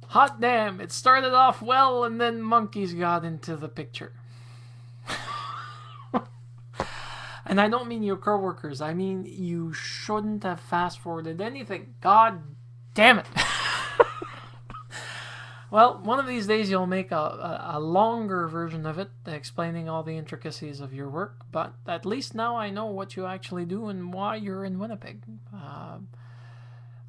Hot damn, it started off well and then monkeys got into the picture. And I don't mean your coworkers, I mean you shouldn't have fast forwarded anything. God damn it. Well, one of these days you'll make a longer version of it explaining all the intricacies of your work, but at least now I know what you actually do and why you're in Winnipeg.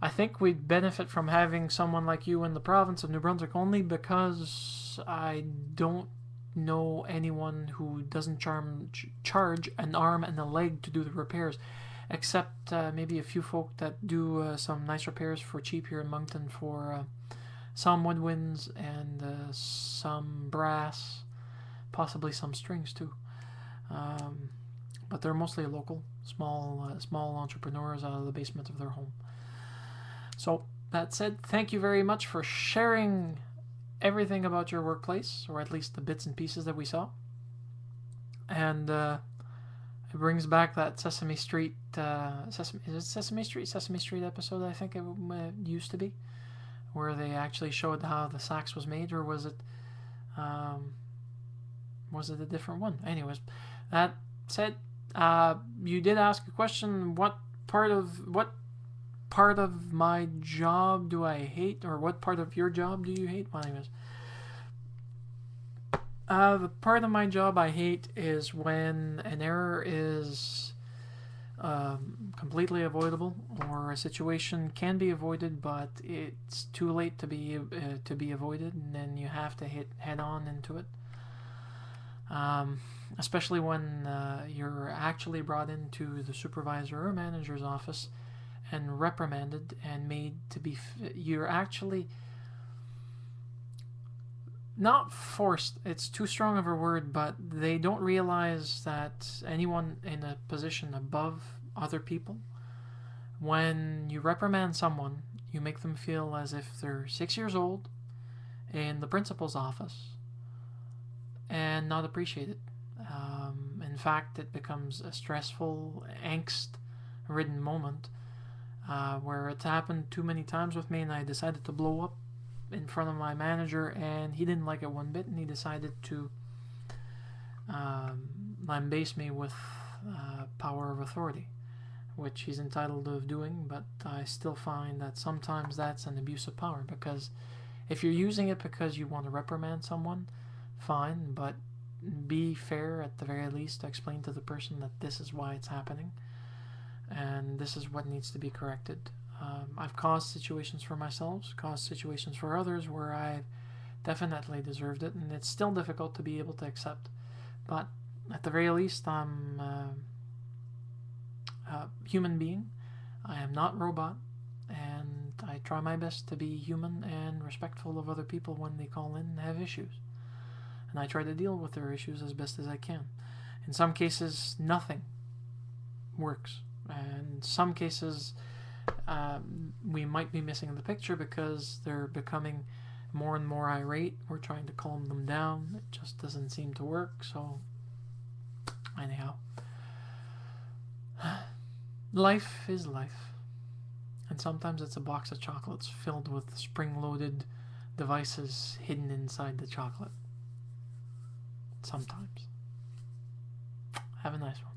I think we'd benefit from having someone like you in the province of New Brunswick only because I don't know anyone who doesn't charge an arm and a leg to do the repairs, except maybe a few folk that do some nice repairs for cheap here in Moncton for some woodwinds and some brass, possibly some strings too. But they're mostly local, small entrepreneurs out of the basement of their home. So that said, thank you very much for sharing everything about your workplace, or at least the bits and pieces that we saw. And it brings back that Sesame Street, Sesame Street episode, I think it used to be, where they actually showed how the sax was made, or was it a different one? Anyways, that said, you did ask a question. What part of my job do I hate, or what part of your job do you hate? Well, anyways, the part of my job I hate is when an error is completely avoidable, or a situation can be avoided, but it's too late to be avoided, and then you have to hit head on into it. Especially when you're actually brought into the supervisor or manager's office and reprimanded and made to be. You're actually not forced, it's too strong of a word, but they don't realize that anyone in a position above other people, when you reprimand someone, you make them feel as if they're 6 years old in the principal's office and not appreciated. In fact, it becomes a stressful, angst-ridden moment where it's happened too many times with me, and I decided to blow up in front of my manager, and he didn't like it one bit, and he decided to lambaste me with power of authority, which he's entitled to doing, but I still find that sometimes that's an abuse of power, because if you're using it because you want to reprimand someone, fine, but be fair at the very least. Explain to the person that this is why it's happening, and this is what needs to be corrected. I've caused situations for myself, caused situations for others where I've definitely deserved it, and it's still difficult to be able to accept. But at the very least, I'm a human being. I am not robot, and I try my best to be human and respectful of other people when they call in and have issues. And I try to deal with their issues as best as I can. In some cases, nothing works. And in some cases, we might be missing the picture because they're becoming more and more irate. We're trying to calm them down. It just doesn't seem to work. So, anyhow, life is life. And sometimes it's a box of chocolates filled with spring-loaded devices hidden inside the chocolate. Sometimes. Have a nice one.